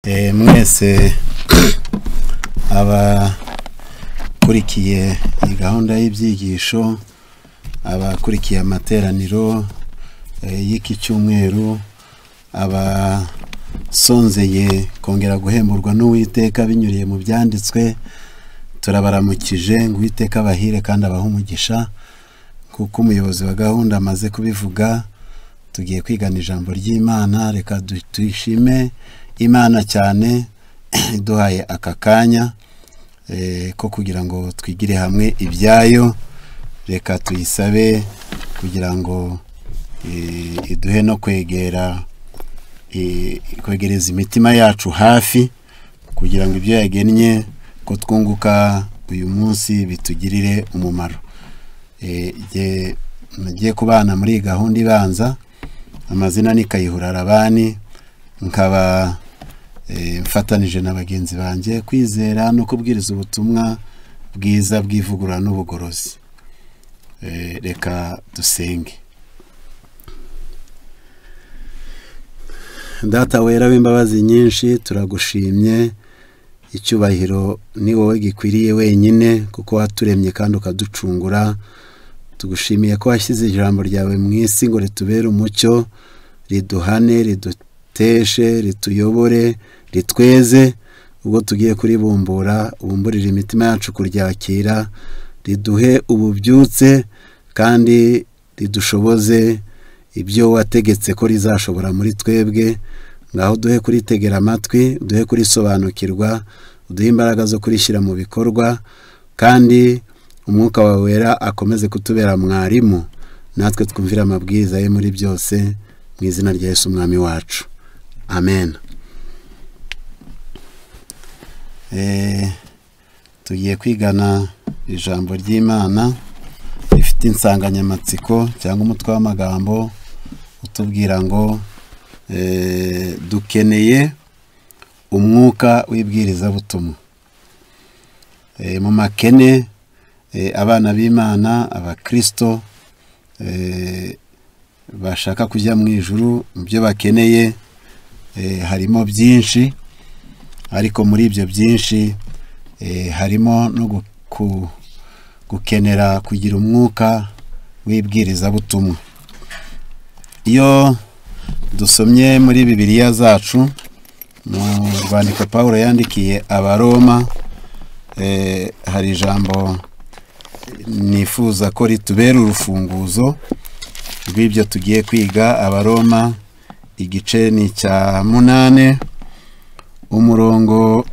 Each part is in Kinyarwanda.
Mwese abakurikiye iyi gahunda y'ibyigisho, abakurikiye amateraniro y'iki cyumweru, abasonzeye kongera guhemburwa n'Uwiteka binyuriye mu byanditswe, turabaramukije ngo Uwiteka abahire kandi abahe umugisha. Kuko umuyobozi wa gahunda amaze kubivuga, tugiye kwigana ijambo ry'Imana. Reka tuyishime Imana cyane iduhaye aka kanya ko kugira ngo twigire hamwe ibyayo. Reka tuyisabe kugira ngo iduhe no kwegereza imitima yacu hafi, kugira ngo ibyo yagennye ko twunguka uyu munsi bitugirire umumaro. Nagiye kubana muri gahunda ibanza, amazina ni Kayihura Rabani, nkaba mfatanije na bagenzi banjye kwizera no kubwiriza ubutumwa bwiza bw'ivugurura n'ubugorozi. Reka dusenge. Data wera w'imbabazi nyinshi, turagushimye. Icyubahiro ni wowe gikwiriye wenyine, kuko waturemye kandi ukaducungura. Tugushimiye ko washyize ijambo ryawe mu isi ngo ritubere umucyo, riduhane, riduteshe, rituyobore, ritweze. Ubwo tugiye kuribumbura, ubumburire imitima yacu kuryakira, riduhe ububyutse kandi ridushoboze ibyo wategetse ko rizashobora muri twebwe. Ngaho duhe kuritegera amatwi, duhe kurisobanukirwa, uduhe imbaraga zo kurishyira mu bikorwa, kandi umwuka wawe wera akomeze kutubera mwarimu, natwe twumvira amabwiriza ye muri byose, mu izina rya Yesu umwami wacu, amen. Tugiye kwigana ijambo ry'Imana rifite insanganyamatsiko cyangwa umutwe w'amagambo utubwira ngo dukeneye umwuka w'ibwirizabutumwa. Mu makene abana b'Imana, abakristo bashaka kujya mu ijuru, mu byo bakeneye harimo byinshi, ariko muri ibyo byinshi harimo no gukenera kugira umwuka w'ibwirizabutumwa. Iyo dusomye muri Bibiliya zacu, mu rwandiko Pawulo yandikiye Abaroma, hari ijambo nifuza ko ritubera urufunguzo rw'ibyo tugiye kwiga. Abaroma igice ni cya 8 umurongo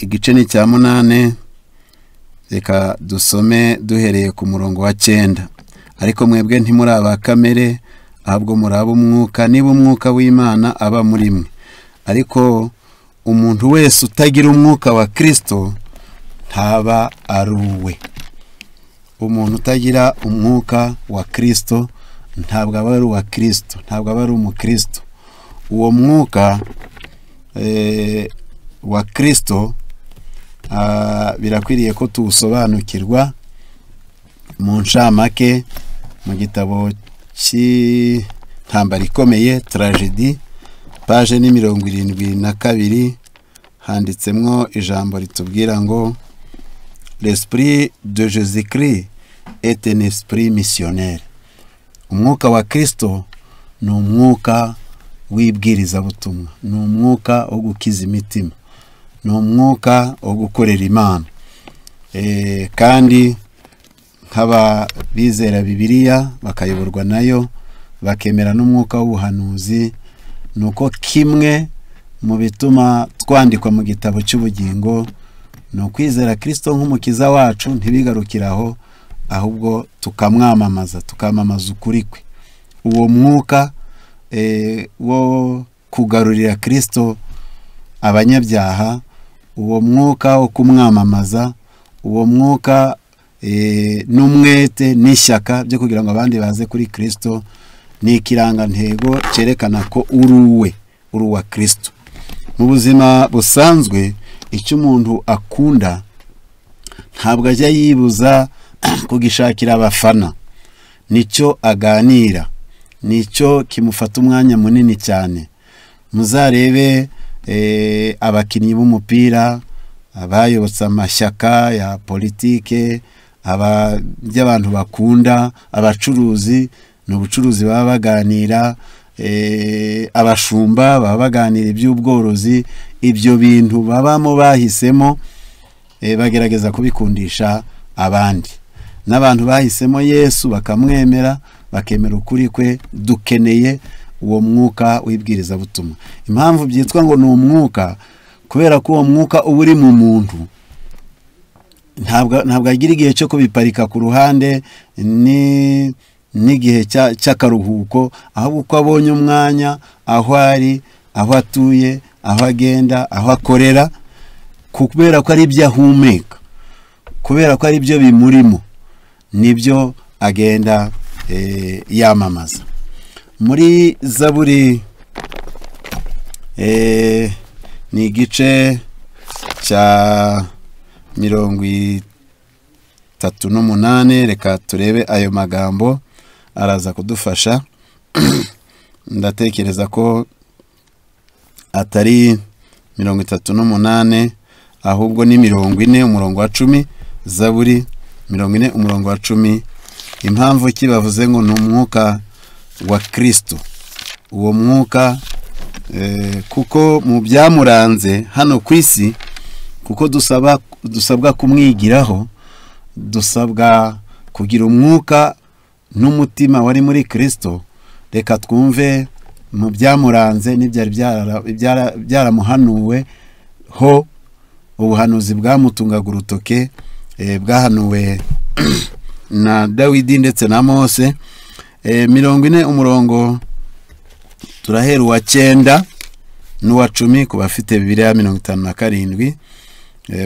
igice ni cya 8. Reka dusome duhereye ku murongo wa 9. Ariko mwebwe ntimuri aba kamere, ahubwo muri ab'umwuka, niba umwuka w'Imana aba muri mwe. Ariko umuntu wese utagira umwuka wa Kristo ntaba ari uwe. Umuntu utagira umwuka wa Kristo ntabwo aba ari uwa Kristo, ntabwo aba ari umukristo. Uwo mwuka wa Kristo birakwiriye ko tuwusobanukirwa. Mu ncamake, mu gitabo cy'intambara ikomeye, tragedy, page ni 72, handitsemwo ijambo ritubwira ngo l'esprit de Jésus-Christ est un esprit missionnaire. Umwuka wa Kristo ni umwuka w'ibwirizabutumwa, ni umwuka wo gukiza imitima, ni umwuka wo gukorera Imana. Kandi nk'aba bizera Bibiliya bakayoborwa nayo, bakemera n'umwuka w'ubuhanuzi, nuko kimwe mu bituma twandikwa mu gitabo cy'ubugingo ni ukwizera Kristo nk'umukiza wacu, ntibigarukiraho, ahubwo tukamwamamaza, tukamamaza ukuri kwe. Uwo mwuka wo kugarurira Kristo abanyabyaha, uwo mwuka wo kumwamamaza, uwo mwuka n'umwete n'ishyaka byo kugira ngo abandi baze kuri Kristo, ni ikirangantego cyerekana ko uri uwa Kristo. Mu buzima busanzwe, icyo umuntu akunda ntabwo ajya yibuza kugishakira abafana, nicyo aganira, nicyo kimufata umwanya munini cyane. Muzarebe abakinnyi b'umupira, abayobotse amashyaka ya politike, by'abantu bakunda, abacuruzi n'ubucuruzi baba baganira, abashumba baba baganira iby'ubworozi. Ibyo bintu babamo bahisemo bagerageza kubikundisha abandi. N'abantu bahisemo Yesu bakamwemera, bakemera ukuri kwe. Dukeneye uwo mwuka wibwiriza butumwa. Impamvu byitwa ngo ni umwuka, kubera ko uwo mwuka uba uri mu muntu, ntabwo agira igihe cyo kubiparika ku ruhande n'igihe cy'akaruhuko, ahubwo uko abonye umwanya, aho ari, aho atuye, aho agenda, aho akorera, kubera ko ari ibyo ahumeka, kubera ko ari byo bimurimo, nibyo agenda yamamaza. Muri Zaburi ni igice cya 38, reka turebe ayo magambo araza kudufasha. Ndatekereza ko atari 38 ahubwo ni 40 umurongo wa 10. Zaburi 40 umurongo wa 10. Impamvu kibavuze ngo ni umwuka wa Kristo. Uwo mwuka kuko mu byamuranze hano ku isi, kuko dusabwa kumwigiraho, dusabwa kugira umwuka n'umutima wari muri Kristo. Reka twumve mu byamuranze n'ibyari byaramuhanuwe ho, ubuhanuzi bwamutungaga urutoke, bwahanuwe na Dawidi ndetse na Mose. 40 umurongo turahera uwa 9 n'uwa 10 ku bafite Bibiliya 57.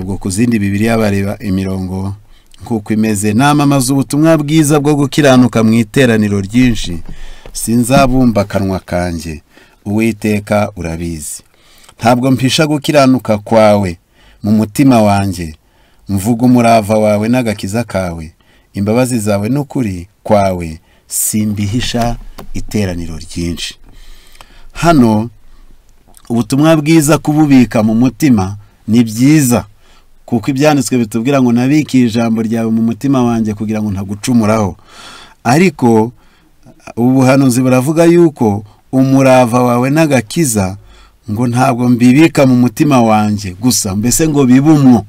Ubwo ku zindi Bibiliya bareba imirongo nk'uko imeze. Namamaza ubutumwa bwiza bwo gukiranuka mu iteraniro ryinshi, sinzabumba akanwa kanjye, Uwiteka urabizi. Ntabwo mpisha gukiranuka kwawe mu mutima wanjye, mvuga umurava wawe n'agakiza kawe, imbabazi zawe n'ukuri kwawe simbihisha iteraniro ryinshi. Hano ubutumwa bwiza kububika mu mutima ni byiza, kuko ibyanditswe bitubwira ngo nabiki ijambo ryawe mu mutima wanjye kugira ngo ntagucumuraho. Ariko ubuhanuzi buravuga yuko umurava wawe n'agakiza ngo ntabwo mbibika mu mutima wanjye gusa, mbese ngo bibumwo,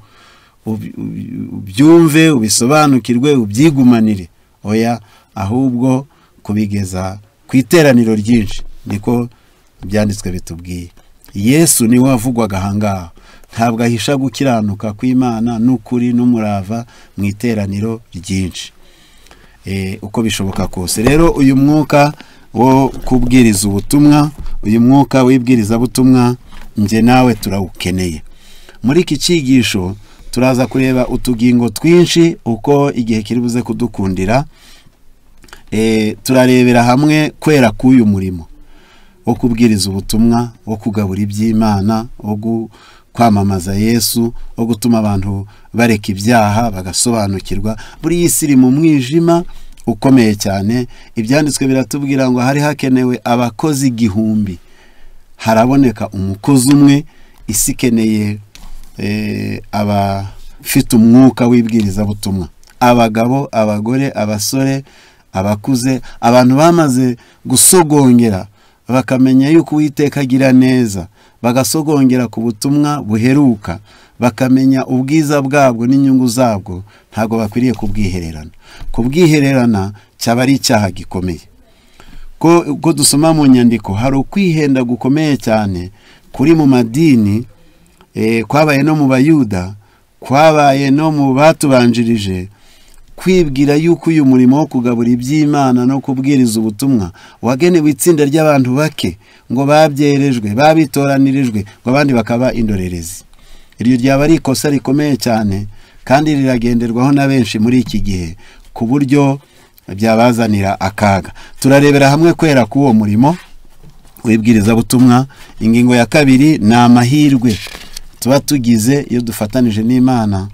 ubyumve, ubisobanukirwe, ubyigumanire. Oya, ahubwo kubigeza ku iteraniro ryinshi, niko byanditswe bitubwiye. Yesu niwe wavugwaga ahangaha, ntabwo ahisha gukiranuka kw'Imana n'ukuri n'umurava mu iteraniro ryinshi, uko bishoboka kose. Rero uyu mwuka wo kubwiriza ubutumwa, uyu mwuka wibwiriza butumwa, nje nawe turawukeneye. Muri iki cyigisho turaza kureba utugingo twinshi uko igihe kiri buze kudukundira. Turarebera hamwe kwera k'uyu murimo wo kubwiriza ubutumwa, wo kugabura iby'Imana, wo kwamamaza Yesu, wo gutuma abantu bareka ibyaha bagasobanukirwa. Buri isi iri mu mwijima ukomeye cyane. Ibyanditswe biratubwira ngo hari hakenewe abakozi 1000, haraboneka umukozi umwe. Isi ikeneye abafite umwuka wibwiriza butumwa, abagabo, abagore, abasore, abakuze, abantu bamaze gusogongera bakamenya yuko Uwiteka agira neza, bagasogongera ku butumwa buheruka, bakamenya ubwiza bwabwo n'inyungu zabwo. Ntabwo bakwiriye kubwihererana. Kubwihererana cyaba ari icyaha gikomeye. Ko dusoma mu nyandiko, hari ukwihenda gukomeye cyane kuri mu madini, kwabaye no mu Bayuda, kwabaye no mu batubanjirije, kwibwira yuko uyu murimo wo kugabura iby'Imana no kubwiriza ubutumwa wagenewe itsinda ry'abantu bake, ngo babyerejwe, babitoranirijwe, ngo abandi bakaba indorerezi. Iryo ryaba ari ikosa rikomeye cyane, kandi riragenderwaho na benshi muri iki gihe, ku buryo byabazanira akaga. Turarebera hamwe kwera k'uwo murimo wibwiriza butumwa. Ingingo ya 2 ni amahirwe tuba tugize iyo dufatanije n'Imana,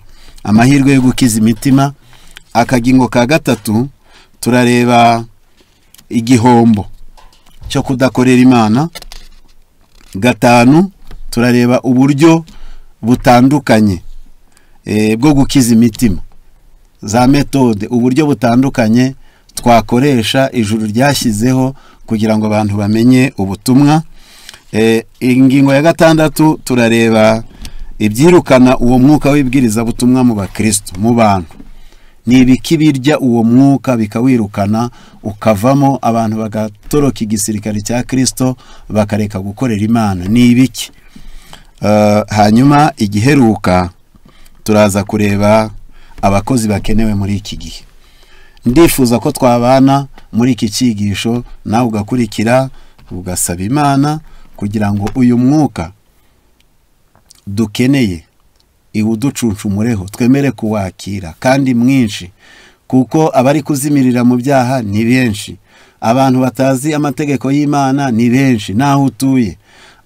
amahirwe yo gukiza imitima. Akagingo ka 3 turareba igihombo cyo kudakorera Imana. Gatanu, turareba uburyo butandukanye bwo gukiza imitima, za metode, uburyo butandukanye twakoresha ijuru ryashyizeho kugira ngo abantu bamenye ubutumwa. Ingingo ya gatandatu, turareba ibyirukana uwo mwuka w'ibwiriza butumwa mu bakristo, mu bantu. Ni ibiki birya uwo mwuka bikawirukana ukavamo, abantu bagatoroka igisirikare cya Kristo bakareka gukorera Imana? Ni ibiki? Hanyuma igiheruka turaza kureba abakozi bakenewe muri iki gihe. Ndifuza ko twabana muri iki cyigisho, nawe ugakurikira ugasaba Imana kugira ngo uyu mwuka dukeneye iwuducuncumureho, twemere kuwakira kandi mwinshi, kuko abari kuzimirira mu byaha ni benshi, abantu batazi amategeko y'Imana ni benshi, naho utuye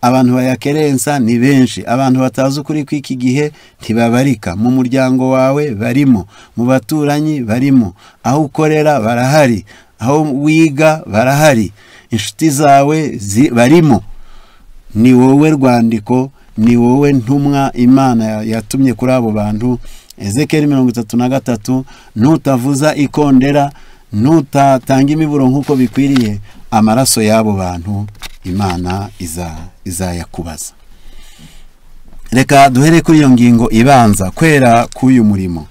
abantu bayakerensa ni benshi, abantu batazi ukuri kw'iki gihe ntibabarika. Mu muryango wawe barimo, mu baturanyi barimo, aho ukorera barahari, aho wiga barahari, inshuti zawe barimo. Ni wowe rwandiko, ni wowe ntumwa Imana yatumye kuri abo bantu. Ezekiel 33, nutavuza ikondera, nutatanga imiburo nk'uko bikwiriye, amaraso y'abo bantu Imana izayakubaza. Reka duhere kuri iyo ngingo ibanza, kwera k'uyu murimo.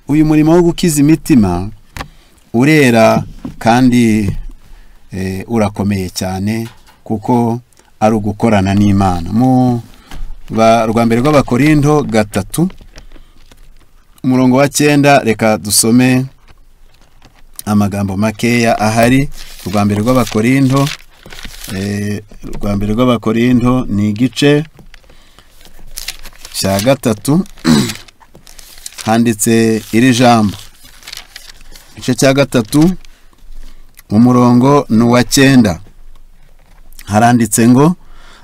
Uyu murimo wo gukiza imitima urera kandi urakomeye cyane, kuko ari ugukorana n'Imana. Mu rwa mbere rw'Abakorinto 3 umurongo wa 9, reka dusome amagambo makeya ahari. Rwa mbere rw'Abakorinto ni igice cya 3 handitse iri jambo. Igice cya 3 umurongo ni uwa 9, haranditse ngo,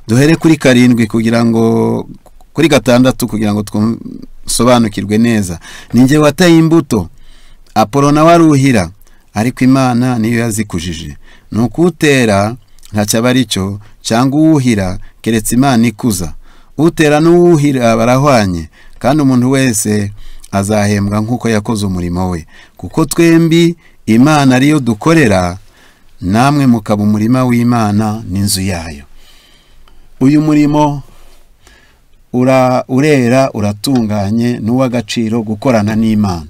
duhere kuri 7 kugira ngo kuri 6 kugira ngo tsobanukirwe neza. Ninjye wataye imbuto, Apolo nawe aruhira, ariko Imana niyo yazikujije. Nuko utera ntacyo aba ari cyo, cyangwa uwuhira keretse Imana ikuza. Utera n'uwuhira barahwanye, kandi umuntu wese azahembwa nk'uko yakoze umurimo we. Kuko twembi Imana ariyo dukorera, namwe mukaba umurima w'Imana n'inzu yayo. Uyu murimo urera, uratunganye, n'uw'agaciro gukorana n'Imana.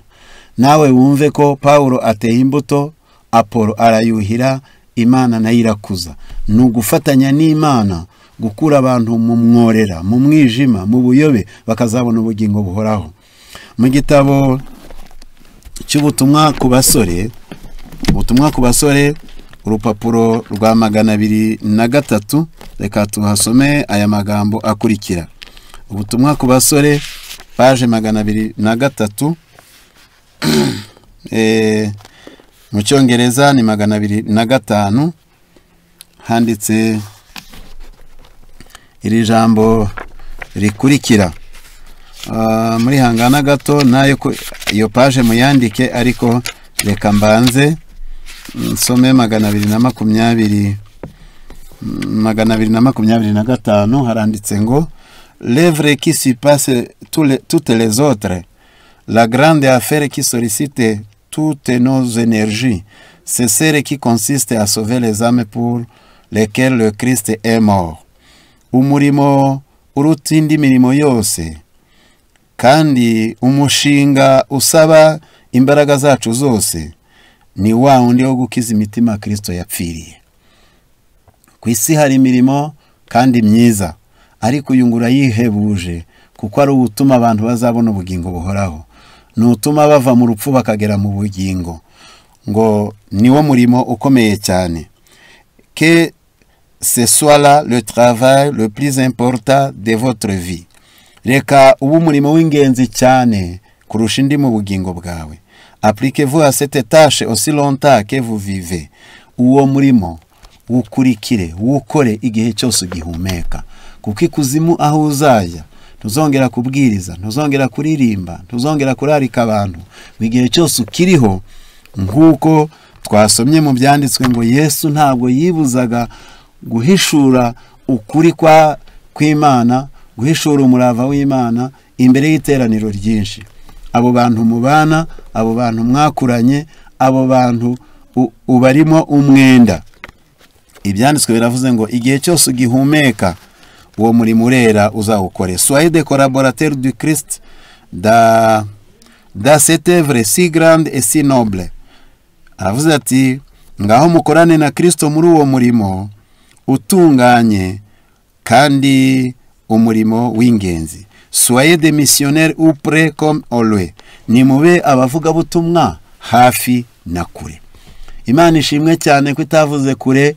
Nawe wumve ko Paulo ateye imbuto, Apolo arayuhira, Imana nayo irakuza. Ni ugufatanya n'Imana gukura abantu mu mworera, mu mwijima, mu buyobe, bakazabona ubugingo buhoraho. Mu gitabo cy'ubutumwa ku basore, ubutumwa ku basore, urupapuro rwa 203, reka tuhasome aya magambo akurikira. Ubutumwa ku basore, page 203, mu cyongereza ni 205, handitse iri jambo rikurikira. Muri hangana gato nayo iyo page muyandike, ariko reka mbanze nsome 225. Haranditse ngo, l'œuvre qui surpasse toutes les autres, la grande affaire qui sollicite toutes nos énergies, c'est celle qui consiste à sauver les âmes pour lesquelles le Christ est mort. Umurimo uruta indi mirimo yose, kandi umushinga usaba imbaraga zacu zose, ni wa wundi wo gukiza imitima Kristo yapfiriye. Ku isi hari imirimo kandi myiza, ariko uyu ngura yihebuje, kuko ari ubutuma abantu bazabona ubugingo buhoraho. Ni utuma bava mu rupfu bakagera mu bugingo. Ngo niwo murimo ukomeye cyane. Que ce soit là le travail le plus important de votre vie. Reka ubu murimo w'ingenzi cyane kurusha indi mu bugingo bwawe. Appliquez-vous à cette tâche aussi longtemps que vous vivez. Uwo murimo ukurikire, ukore igihe cyose ugihumeka, kuko ikuzimu aho uzajya ntuzongera kubwiriza, ntuzongera kuririmba, ntuzongera kurarika abantu. Igihe cyose ukiriho, nk'uko twasomye mu byanditswe ngo Yesu ntabwo yibuzaga guhishura ukuri kw'Imana, guhishura umurava w'Imana imbere y'iteraniro ryinshi. Abo bantu mubana, abo bantu mwakuranye, abo bantu ubarimo umwenda. Ibyanditswe biravuze ngo igihe cyose ugihumeka uwo murimo urera uzawukore. Soyez des collaborateurs du Christ dans cette œuvre si grande et si noble. Aravuze ati ngaho mukorane na Kristo muri uwo murimo utunganye kandi umurimo w'ingenzi. Soyez des missionnaires ou près comme au loin. Ni mube abavuga butumwa hafi na kure. Imana ishimwe cyane ko itavuze kure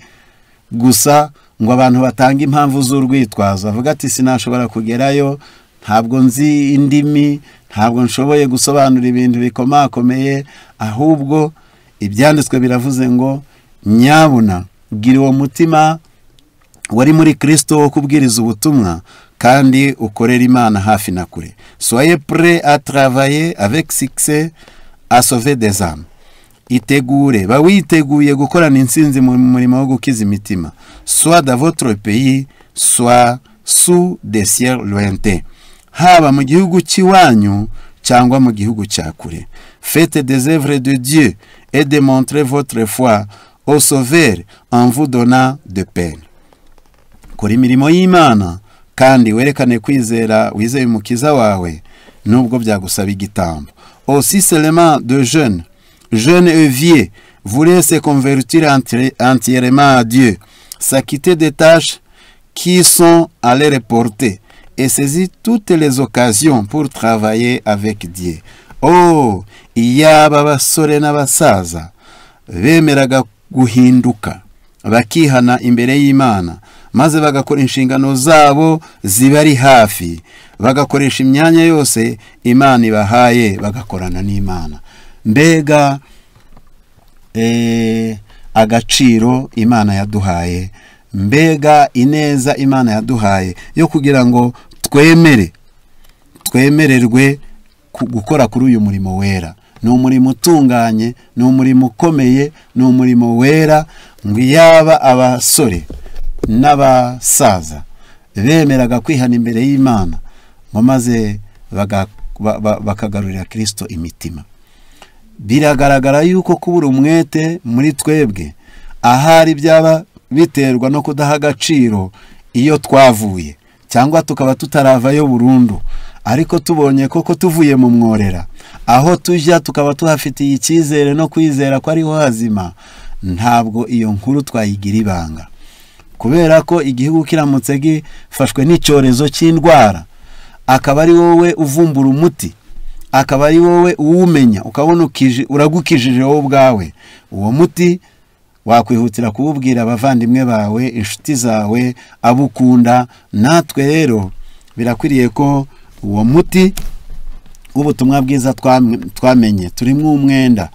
gusa ngo abantu batanga impamvu z'urwitwazo. Avuga ati sinashobora kugerayo, ntabwo nzi indimi, ntabwo nshoboye gusobanura ibintu bikomakomeye. Ahubwo ibyanditswe biravuze ngo nyabuna gira uwo mutima wari muri Kristo wo kubwiriza ubutumwa kandi ukorera Imana hafi na kure. Soyez prêts à travailler avec succès à sauver des âmes. Itegure bawiteguye gukorana insinzi mu murimo wo gukiza imitima, soit dans votre pays, soit sous des cieux lointains, haba mu gihugu cy'iwanyu cyangwa mu gihugu cya kure. Faites des œuvres de Dieu et démontrez votre foi au Sauveur en vous donnant de peine. Kora imirimo y'Imana kandi werekane kwizera wizeye umukiza wawe nubwo byagusaba igitambo. Aussi seulement de jeunes et vieux voulaient se convertir entièrement à Dieu, s'acquitter des tâches qui sont à leur portée et saisir toutes les occasions pour travailler avec Dieu. Oh, iyaba abasore n'abasaza bemeraga guhinduka bakihana imbere y'Imana, maze bagakora inshingano zabo zibari hafi, bagakoresha imyanya yose Imana ibahaye, bagakorana n'Imana. Mbega agaciro Imana yaduhaye, mbega ineza Imana yaduhaye yo kugira ngo twemererwe gukora kuri uyu murimo wera. Ni umurimo utunganye, ni umurimo ukomeye, ni umurimo wera. Ngo yaba abasore n'abasaza bemeraga kwihana imbere y'Imana, ngo maze bakagarurira Kristo imitima. Biragaragara yuko kubura umwete muri twebwe ahari byaba biterwa no kudaha agaciro iyo twavuye, cyangwa tukaba tutaravayo burundu. Ariko tubonye koko tuvuye mu mworera, aho tujya tukaba tuhafitiye icyizere no kwizera ko ariho hazima, ntabwo iyo nkuru twayigira ibanga. Kubera ko igihugu kiramutse gifashwe n'icyorezo cy'indwara, akaba ari wowe uvumbura umuti, akaba ari wowe uwumenya, ukabona uragukijije wowe ubwawe, uwo muti wakwihutira kuwubwira abavandimwe bawe, inshuti zawe, abukunda. Natwe rero birakwiriye ko uwo muti w'ubutumwa bwiza twamenye turimo umwenda,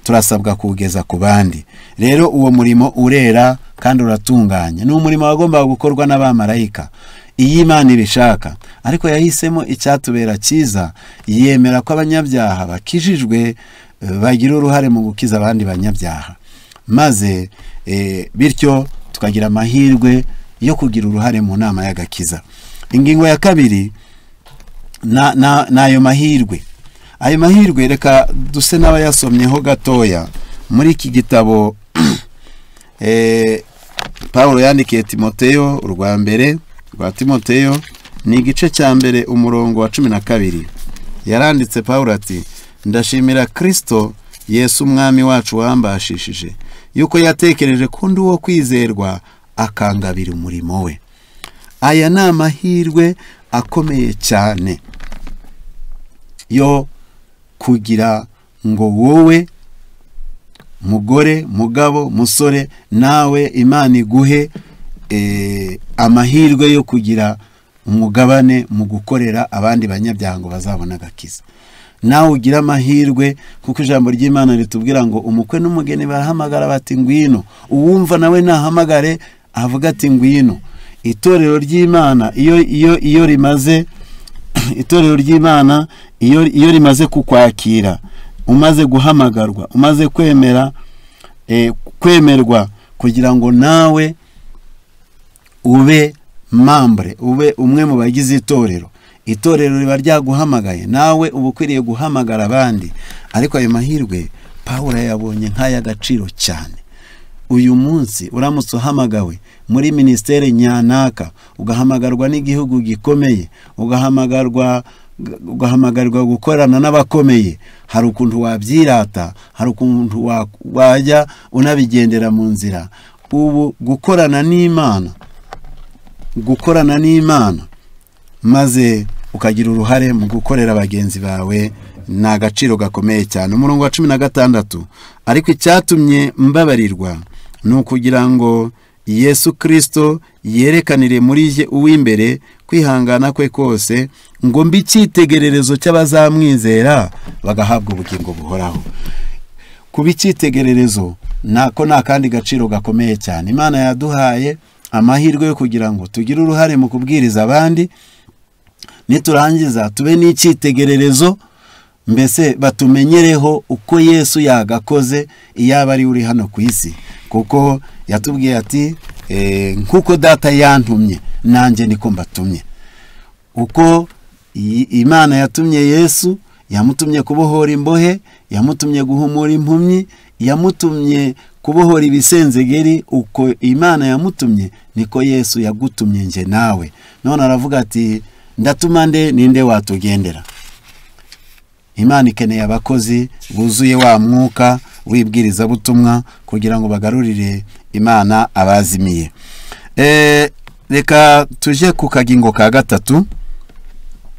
turasabwa kuwugeza ku bandi. Rero uwo murimo urera kandi uratunganye. Ni umurimo wagombaga gukorwa n'abamarayika iyo Imana ibishaka, ariko yahisemo icyatubera cyiza, yemera ko abanyabyaha bakijijwe bagira uruhare mu gukiza abandi banyabyaha, maze bityo tukagira amahirwe yo kugira uruhare mu nama y'agakiza. Ingingo ya kabiri n'ayo mahirwe. Ayo mahirwe reka duse n'abayasomyeho gatoya muri iki gitabo Pawulo yandikiye Timoteyo, urwa mbere rwa Timoteyo, ni igice cya mbere umurongo wa 12. Yaranditse Pawulo ati: ndashimira Kristo Yesu umwami wacu wambashishije yuko yatekereje ko ndi uwo kwizerwa akangabira umurimo we. Aya ni amahirwe akomeye cyane yo kugira ngo wowe mugore, mugabo, musore, nawe Imana iguhe amahirwe yo kugira umugabane mu gukorera abandi banyabyaha ngo bazabona agakiza. Nawe ugira amahirwe, kuko ijambo ry'Imana ritubwira ngo umukwe n'umugeni barahamagara bati ngwino. Uwumva nawe nahamagare avuga ati ngwino. Itorero ry'Imana iyo rimaze itorero ry'Imana iyo rimaze kukwakira, umaze guhamagarwa, umaze kwemerwa kugira ngo nawe ube membre, ube umwe mu bagize itorero. Itorero riba ryaguhamagaye, nawe uba ukwiriye guhamagara abandi. Ariko ayo mahirwe Pawulo yabonye nk'ay'agaciro cyane. Uyu munsi uramutse uhamagawe muri ministere nyanaka, ugahamagarwa n'igihugu gikomeye, ugahamagarwa gukorana n'abakomeye, hari ukuntu wabyirata, hari ukuntu wajya unabigendera mu nzira. Ubu gukorana n'Imana maze ukagira uruhare mu gukorera bagenzi bawe, ni agaciro gakomeye cyane. Umurongo wa 16, ariko icyatumye mbabarirwa ni ukugira ngo Yesu Kristo yerekanire muri je uw'imbere kwihangana kwe kose, ngo mbi icyitegererezo cy'abazamwizera bagahabwa ubugingo buhoraho. Kuba icyitegererezo nako nta kandi gaciro gakomeye cyane. Imana yaduhaye amahirwe yo kugira ngo tugire uruhare mu kubwiriza abandi, niturangiza tube n'icyitegererezo, mbese batumenyereho uko Yesu yagakoze iyaba ari uri hano ku isi. Kuko yatubwiye ati nkuko data yantumye nanjye niko mbatumye. Uko Imana yatumye Yesu, yamutumye kubohora imbohe, yamutumye guhumura impumyi, yamutumye kubohora ibisenzegeri. Uko Imana yamutumye niko Yesu yagutumye nje nawe. None aravuga ati ndatuma ninde watugendera? Imana ikeneye abakozi buzuye wa mwuka wibwiriza butumwa kugira ngo bagarurire Imana abazimiye. Reka tuje ku kagingo ka gatatu,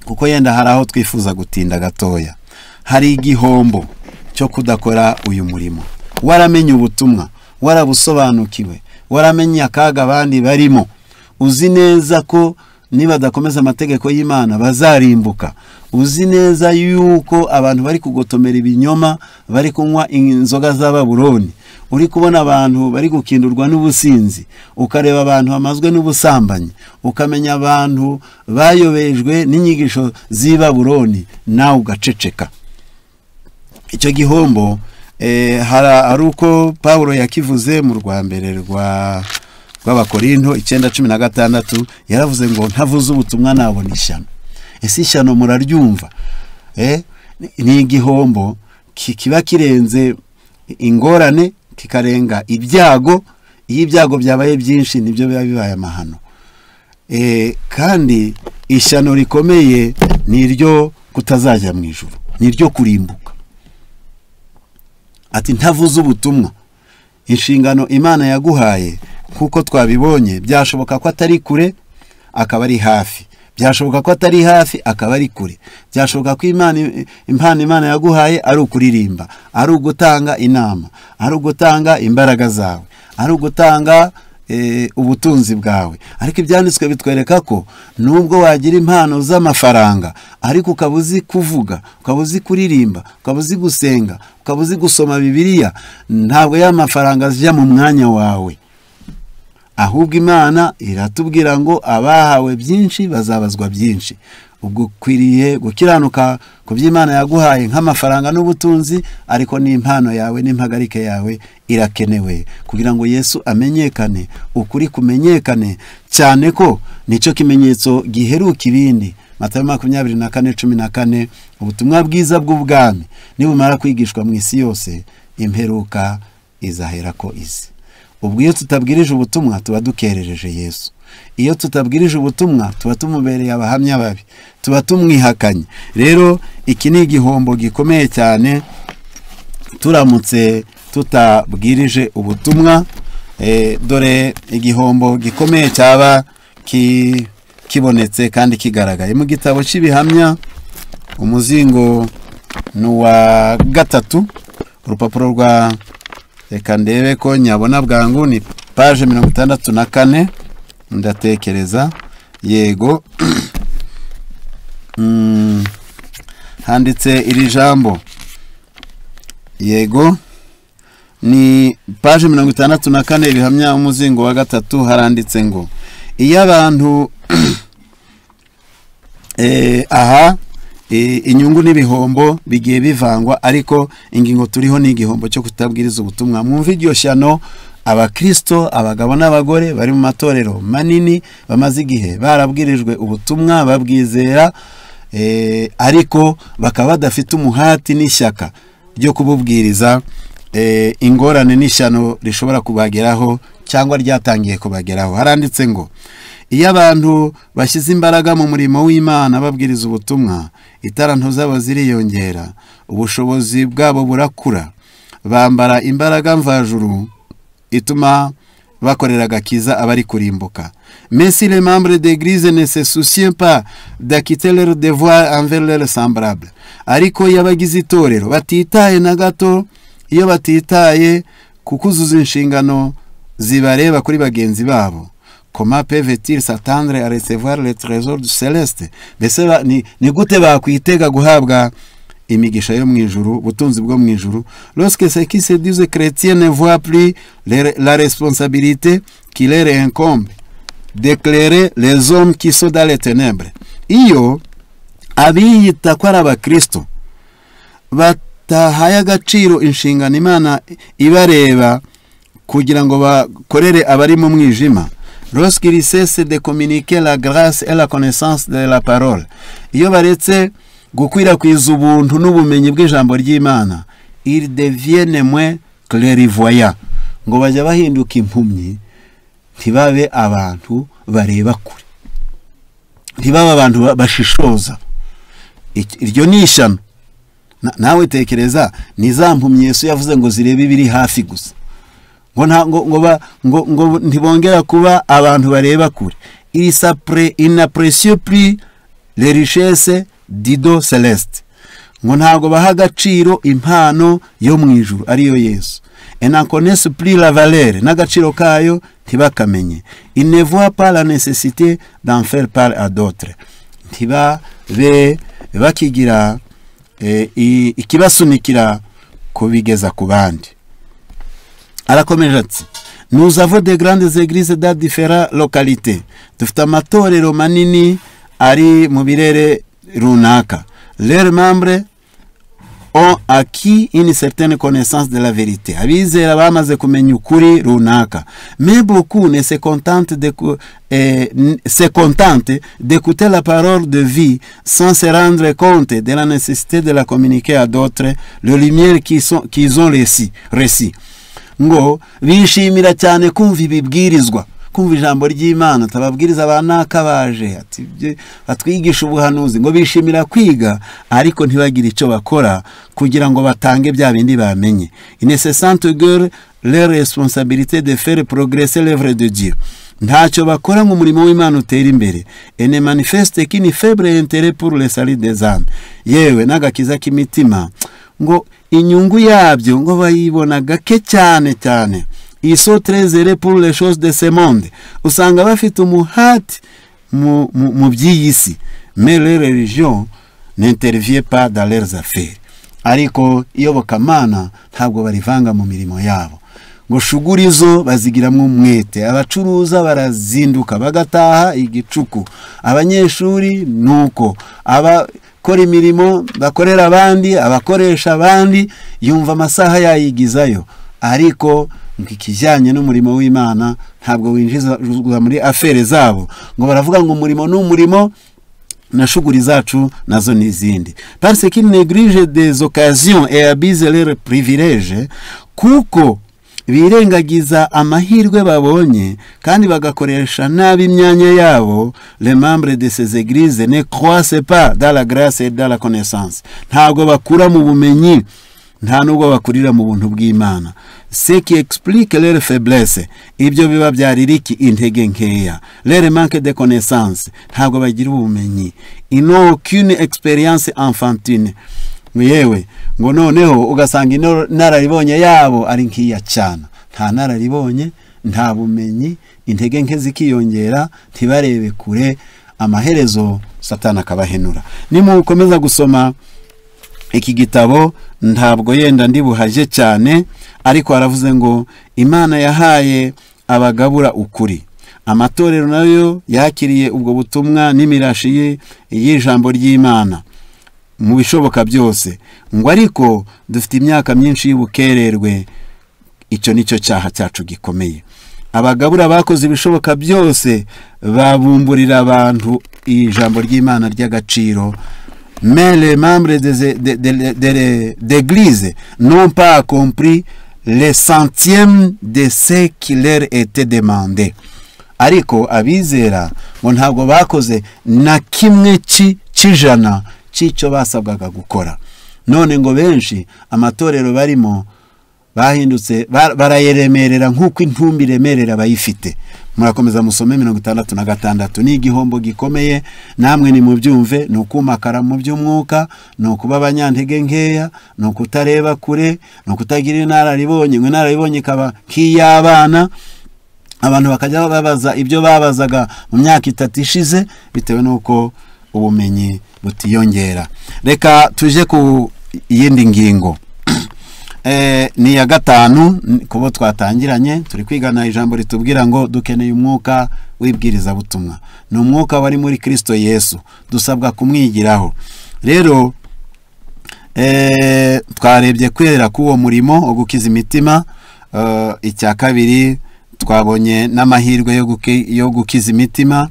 kuko yenda hari aho twifuza gutinda gatoya. Hari igihombo cyo kudakora uyu murimo. Waramenye ubutumwa, warabusobanukiwe, waramenye akaga abandi barimo, uzi neza ko niba dakomeza amategeko y'Imana bazarimbuka. Uzi neza yuko abantu bari kugotomera ibinyoma, bari kunywa inzoga za Babuloni. Uri kubona abantu bari gukindurwa n'ubusinzi, ukareba abantu bamazwe n'ubusambanyi, ukamenya abantu bayobejwe n'inyigisho z'i Babuloni, nawe ugaceceka. Icyo gihombo hari uko Pawulo yakivuze mu rwa mbere rw'Abakorinto 9:16, yaravuze ngo ntavuze ubutumwa nabona ishyano. Ese ishyano muraryumva? Ni igihombo kiba kirenze ingorane, kikarenga ibyago. Iyo ibyago byabaye byinshi nibyo biba bibaye amahano. Kandi ishyano rikomeye ni iryo kutazajya mu ijuru, ni iryo kurimbuka. Ati ntavuze ubutumwa. Inshingano Imana yaguhaye, kuko twabibonye, byashoboka ko atari kure akaba ari hafi, byashoboka ko atari hafi akaba ari kure. Byashoboka ko impano Imana yaguhaye ari ukuririmba, ari ugutanga inama, ari ugutanga imbaraga zawe, ari ugutanga ubutunzi bwawe. Ariko ibyanditswe bitwereka ko nubwo wagira impano z'amafaranga, ariko ukaba uzi kuvuga, ukaba uzi kuririmba, ukaba uzi gusenga, ukaba uzi gusoma Bibiliya, ntabwo ya mafaranga ajya mu mwanya wawe. Ahubwo Imana iratubwira ngo abahawe byinshi bazabazwa byinshi. Ubwo ukwiriye gukiranuka ku by'Imana yaguhaye nk'amafaranga n'ubutunzi, ariko n'impano yawe n'impagarike yawe irakenewe kugira ngo Yesu amenyekane, ukuri kumenyekane, cyane ko nicyo kimenyetso giheruka ibindi. Matayo 24:14, ubutumwa bwiza bw'ubwami nibumara kwigishwa mu isi yose, imperuka izahera ko izi. Ubwo iyo tutabwirije ubutumwa tuba dukerereje Yesu. Iyo tutabwirije ubutumwa tuba tumubereye abahamya babi, tuba tumwihakanye. Rero iki ni igihombo gikomeye cyane turamutse tutabwirije ubutumwa. Dore igihombo gikomeye cyaba kibonetse kandi kigaragaye mu gitabo cy'ibihamya, umuzingo n'uwa 3, urupapuro rwa, reka ndebe ko nyabona bwangu, ni page 64 ndatekereza. Yego. Handitse iri jambo. Yego. Ni page 64 ibihamya umuzingo wa 3, haranditse ngo iyo abantu aha inyungu n'ibihombo bigiye bivangwa, ariko ingingo turiho ni igihombo cyo kutabwiriza ubutumwa. Mwumva iryo shyano abakristo abagabo n'abagore bari mu matorero manini bamaze igihe barabwirijwe ubutumwa babwizera, ariko bakaba badafite umuhati n'ishyaka ryo kububwiriza, ingorane n'ishyano rishobora kubageraho cyangwa ryatangiye kubageraho. Haranditse ngo iyo abantu bashyize imbaraga mu murimo w'Imana babwiriza ubutumwa, itaranto zabo ziriyongera, ubushobozi bwabo burakura, bambara imbaraga mvajuru ituma bakorera agakiza abari kurimbuka. Mais si les membres d'église ne se soucient pas d'acquitter leur devoir envers leurs semblables, ariko yabagize itorero batitaye na gato, iyo batitaye kukuzuza inshingano zibareba kuri bagenzi babo, comment peuvent-ils s'attendre à recevoir les trésors du céleste? Mbese ni gute bakwitega guhabwa imigisha yo mu ijuru, ubutunzi bwo mu ijuru, lorsque ceux qui se disent chrétiens ne voient plus la responsabilité qui leur incombe d'éclairer les hommes qui sont dans les ténèbres. Iyo abiyita ko ari abakristo batahaye agaciro inshingano Imana ibareba kugira ngo bakorere abari mu mwijima, lorsqu'ils cessent de communiquer la grâce et la connaissance de la parole, iyo baretse gukwirakwiza ubuntu n'ubumenyi bw'ijambo ry'Imana, ils deviennent moins clairvoyants, ngo bajya bahinduka impumyi, ntibabe abantu bareba kure, ntibabe abantu bashishoza. Iryo ni ishyano. Nawe tekereza, ni za mpumyi Yesu yavuze ngo zirebe ibiri hafi gusa, ngo ntibongera kuba abantu bareba kure. Il n'apprécie plus les richesses dido celeste, ngo ntago baha agaciro impano yo mu ijuru ariyo Yesu. Et n'en connaissent plus la valeur, n'agaciro kayo ntibakamenye. Il ne voit pas la nécessité d'en faire part à d'autres, ntibabe bakigira ikibasunikira kubigeza ku bandi. Arakomeje ati, nous avons de grandes églises dans différentes localités, dufite amatorero manini ari mu birere runaka. Leurs membres ont acquis une certaine connaissance de la vérité, abizera bamaze kumenya ukuri runaka, mais beaucoup ne se contentent d'écouter la parole de vie sans se rendre compte de la nécessité de la communiquer à d'autres, le lumière qu'ils ont récit. Ngo bishimira cyane kumva ibibwirizwa, kumva ijambo ry'Imana, tababwiriza abanaka baje ati batwigisha ubuhanuzi, ngo bishimira kwiga ariko ntibagire icyo bakora kugira ngo batange bya bindi bamenye. Il ne se sentent guère leur responsabilité de faire progresser l'œuvre de Dieu, ntacyo bakora mu murimo w'Imana utera imbere. Et ne manifeste qu'une faible intérêt pour le salut des âmes, yewe n'agakiza k'imitima, ngo inyungu yabyo ngo bayibona gake cyane cyane. Ils sont très zélés pour les choses de ce monde, usanga bafite umuhati mu by'iyi si, mais leur religion n'intervient pas dans leurs affaires, ariko iyobokamana ntabwo barivanga mu mirimo yabo. Ngo shuguri zo bazigiramo umwete, abacuruza barazinduka bagataha igicuku, abanyeshuri nuko, abakora imirimo bakorera abandi, abakoresha abandi, yumva amasaha yayigizayo, ariko ikijyanye n'umurimo w'Imana ntabwo winjiza muri afere zabo, ngo baravuga ngo umurimo n'umurimo na shuguri zacu nazo n'izindi. Parce qu'ils négligent des occasions et abusent leurs privilèges, kuko birengagiza amahirwe babonye kandi bagakoresha nabi imyanya yabo. Les membres de ces églises ne croissent pas dans la grâce et dans la connaissance, ntabwo bakura mu bumenyi, nta nubwo bakurira mu buntu bw'Imana. Ce qui explique leur faiblesse, ibyo biba byaririki intege nkeya. Leur manque de connaissance, ntabwo bagira ubumenyi. Ils n'ont aucune expérience enfantine, yewe ngo noneho ugasanga inararibonye yabo ari nkiya cyane, nta nararibonye, nta bumenyi, intege nke zikiyongera, ntibarebe kure, amaherezo Satani akabahenura. Nimukomeza gusoma iki gitabo, ntabwo yenda ndibuhaje cyane, ariko aravuze ngo Imana yahaye abagabura ukuri, amatorero nayo yakiriye ubwo butumwa n'imirashi y'ijambo ry'Imana mu bishoboka byose, ngo ariko dufite imyaka myinshi y'ubukererwe icyo nicyo cyaha cyacu gikomeye. Abagabura bakoze ibishoboka byose babumburira abantu ijambo ry'Imana ry'agaciro, mais les membres d'église n'ont pas compris le centième de ce qui leur était demandé. Ariko abizera ngo ntabwo bakoze na kimwe cy'ijana cy'icyo basabwaga gukora. None ngo benshi amatorero barimo bahindutse barayeremerera nk'uko intumbi iremerera bayifite. Murakomeza musome 66. Ni igihombo gikomeye, namwe ni mubyumve. Ni ukumakara mu by'umwuka, ni ukuba abanyantege nkeya, ni ukutareba kure, ni ukutagira inararibonye. Inararibonye ikaba nk'iy'abana, abantu bakajya babaza ibyo babazaga mu myaka 3 ishize bitewe n'uko ubumenyi butiyongera. Reka tuje ku yindi ngingo. Ni ya 5 kubo twatangiranye. Turi kwigana ijambo ritubwira ngo dukeneye umwuka w'ibwiriza butumwa. Ni umwuka wari muri Kristo Yesu, dusabwa kumwigiraho. Rero twarebye kwera k'uwo murimo wo gukiza imitima. Icya kabiri twabonye n'amahirwe yo gukiza imitima.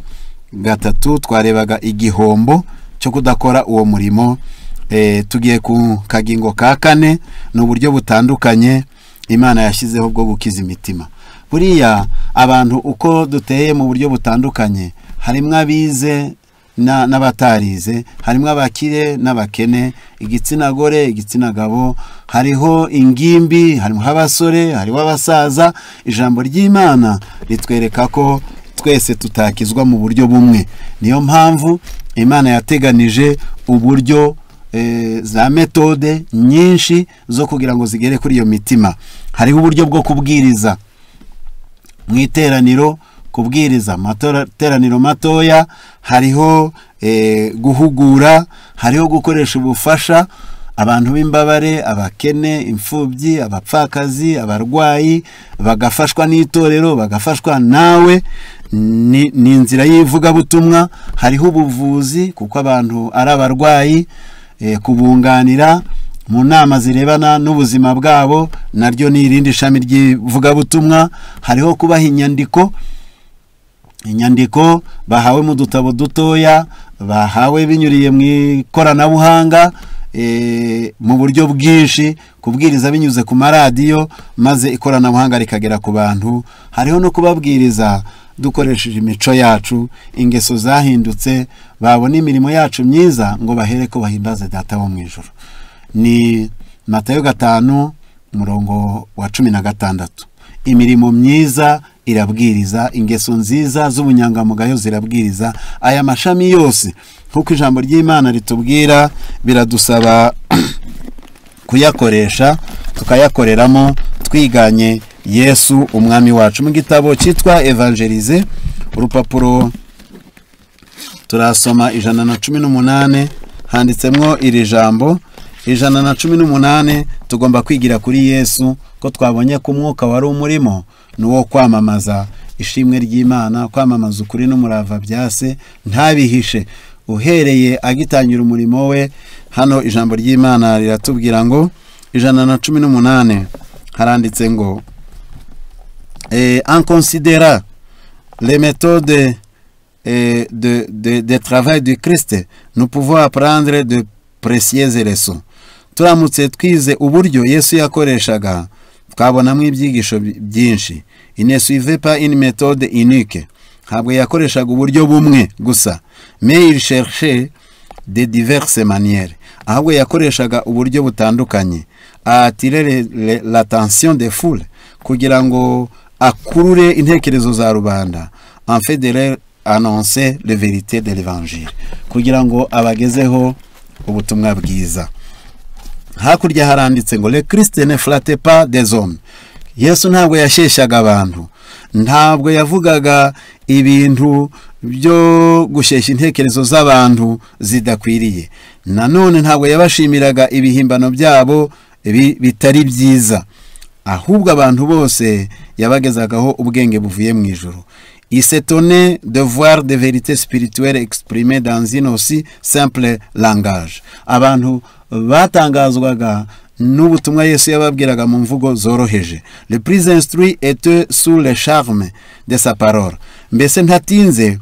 3 twarebaga igihombo cyo kudakora uwo murimo. Tugiye ku kagingo ka 4 n'uburyo butandukanye Imana yashyizeho bwo gukiza imitima. Buriya abantu uko duteye mu buryo butandukanye, harimo abize n'abatarize, harimo abakire n'abakene, igitsina gore, igitsina gabo, hariho ingimbi, harimo abasore, hariho abasaza. Ijambo ry'Imana ritwereka ko twese tutakizwa mu buryo bumwe. Niyo mpamvu Imana yateganije uburyo za metode nyinshi zo kugira ngo zigere kuri iyo mitima. Hariho uburyo bwo kubwiriza mu iteraniro, kubwiriza materaniro matoya, hariho guhugura, hariho gukoresha ubufasha abantu b'imbabare, abakene, imfubyi, abapfakazi, abarwayi, bagafashwa n'itorero, bagafashwa nawe. Ni inzira y'ivuga butumwa. Hariho ubuvuzi kuko abantu ari abarwayi, kubunganira mu nama zirebana n'ubuzima bwabo, naryo ni irindi shami ry'ivuga butumwa. Hariho kubaha inyandiko bahawe mu dutabo dutoya, bahawe binyuriye mu ikoranabuhanga mu buryo bwinshi, kubwiriza binyuze ku maradiyo maze ikoranabuhanga rikagera ku bantu. Hariho no kubabwiriza dukoresheje imico yacu, ingeso zahindutse, babona imirimo yacu myiza ngo bahere ko bahimbaze Data wo mu ijuru. Ni Matayo 5:16. Imirimo myiza irabwiriza, ingeso nziza z'ubunyangamugayo zirabwiriza. Aya mashami yose kuko ijambo ry'Imana ritubwira biradusaba kuyakoresha, tukayakoreramo twiganye Yesu umwami wacu. Mu gitabo cyitwa Evangelize, urupapuro turasoma 118, handitsemwo iri jambo 118. Tugomba kwigira kuri Yesu ko twabonye ko umwuka wari umurimo nuwo kwamamaza ishimwe ry'Imana, kwamamaza ukuri n'umurava byase, ntabihishe. Uhereye agitangira umurimo we, hano ijambo ry'Imana riratubwira ngo 118 haranditse ngo en considérant les méthodes de travail du Christ, nous pouvons apprendre de précieuses leçons. Turamutse twize uburyo Yesu yakoreshaga, twabonamo ibyigisho byinshi. Il ne suivait pas une méthode unique, ntabwo yakoreshaga uburyo bumwe gusa, mais il cherchait de diverses manières, ahubwo yakoreshaga uburyo butandukanye, à attirer l'attention des foules, kugira ngo akurure intekerezo za rubanda, en fait de leur annoncer les vérités de l'évangile, kugira ngo abagezeho ubutumwa bwiza. Hakurya haranditse ngo le Christ ne flattait pas des hommes. Yesu ntabwo yasheshaga abantu, ntabwo yavugaga ibintu byo gushesha intekerezo z'abantu zidakwiriye. Nanone ntabwo yabashimiraga ibihimbano byabo bitari byiza, ahubwo abantu bose yabagezagaho ubwenge buvuye mu ijuru. Il s'étonnait de voir des vérités spirituelles exprimées dans un aussi simple langage. Abantu batangazwaga n'ubutumwa Yesu yababwiraga mu mvugo zoroheje. Le plus instruit était sous le charme de sa parole. Mbese ntatinze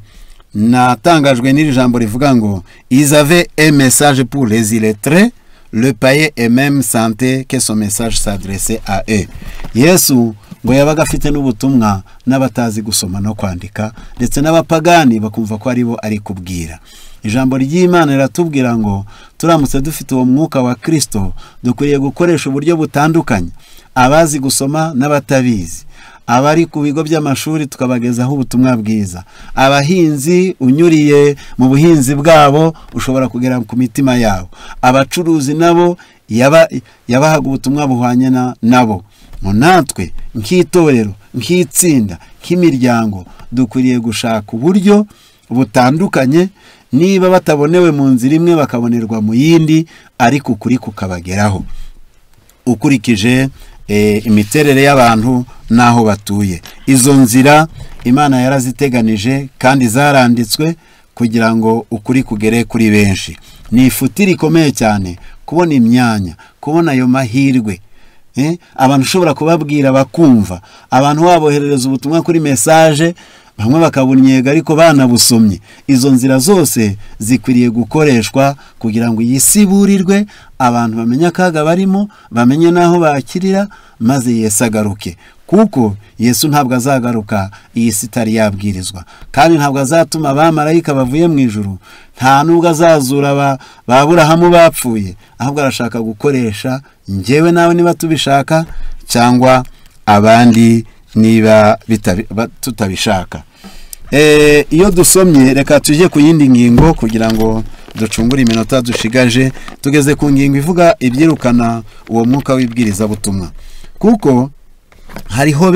natangajwe n'iri jambo rivuga ngo ils avaient un message pour les illettrés, le païen et même sentait que son message s'adressait à eux. Yesu ngo yabaga afite n'ubutumwa n'abatazi gusoma no kwandika, ndetse n'abapagani bakumva ko ari bo ari kubwira. Ijambo ry'Imana riratubwira ngo turamutse dufite uwo mwuka wa Kristo dukwiriye gukoresha uburyo butandukanye, abazi gusoma n'abatabizi, abari ku bigo by'amashuri tukabagezaho ubutumwa bwiza, abahinzi unyuriye mu buhinzi bwabo ushobora kugera ku mitima yabo, abacuruzi nabo yabahaga ubutumwa buhwanye nabo. Natwe nk'itorero, nk'itsinda, nk'imiryango dukwiriye gushaka uburyo butandukanye, niba batabonewe mu nzira imwe bakabonerwa mu yindi, ariko ukuri kukabageraho ukurikije imiterere y'abantu n'aho batuye. Izo nzira Imana yaraziteganije kandi zaranditswe kugira ngo ukuri kugere kuri benshi. Ni ifuti rikomeye cyane kubona imyanya, kubona ayo mahirwe, abantu ushobora kubabwira bakumva, abantu waboherereza ubutumwa kuri message bamwe bakabunyega ariko banabusomye. Izo nzira zose zikwiriye gukoreshwa kugira ngo yisiburirwe, abantu bamenye akaga barimo, bamenye naho bakirira, maze Yesu agaruke. Kuko Yesu ntabwo azagaruka iyi si itari yabwirizwa, kandi ntabwo azatuma abamarayika bavuye mu ijuru, nta nubwo azazura Aburahamu bapfuye, ahubwo arashaka gukoresha njyewe nawe niba tubishaka, cyangwa abandi niba tutabishaka. Iyo dusomye, reka tujye ku yindi ngingo kugira ngo ducungure iminota dushigaje. Tugeze ku ngingo ivuga ibyirukana uwo mwuka w'ibwiriza butumwa, kuko hariho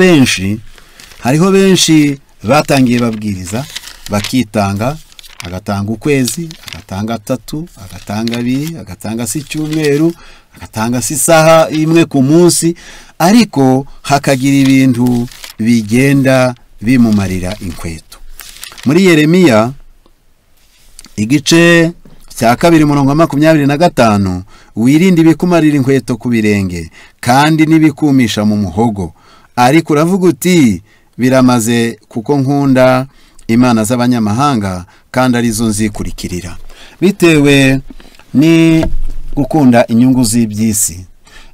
benshi batangiye babwiriza bakitanga, agatanga ukwezi, agatanga 3, agatanga 2, agatanga si cyumweru, agatanga si saha imwe ku munsi, ariko hakagira ibintu bigenda bimumarira inkweto. Muri Yeremiya igice cya 2:25, wirinde ibikumarira inkweto ku birenge kandi nibikumisha mu muhogo, ariko uravuga uti biramaze, kuko nkunda imana z'abanyamahanga kandi arizo nzikurikirira. Bitewe ni gukunda inyungu z'ibyisi,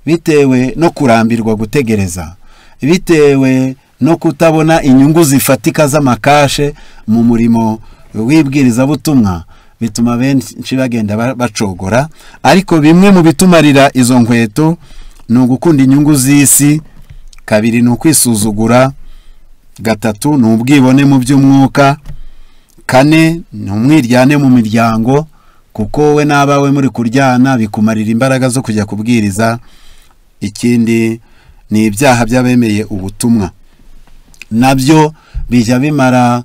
bitewe no kurambirwa gutegereza, bitewe no kutabona inyungu zifatika z'amakashe mu murimo w'ibwiriza butumwa, bituma benshi bagenda bacogora. Ariko bimwe mu bitumarira izo nkweto ni ugukunda inyungu z'isi, 2 ni ukwisuzugura, 3 ni ubwibone mu by'umwuka, 4 ni umwiryane mu miryango, kuko we n'abawe muri kuryana bikumarira imbaraga zo kujya kubwiriza. Ikindi ni ibyaha by'abemeye ubutumwa, nabyo bijya bimara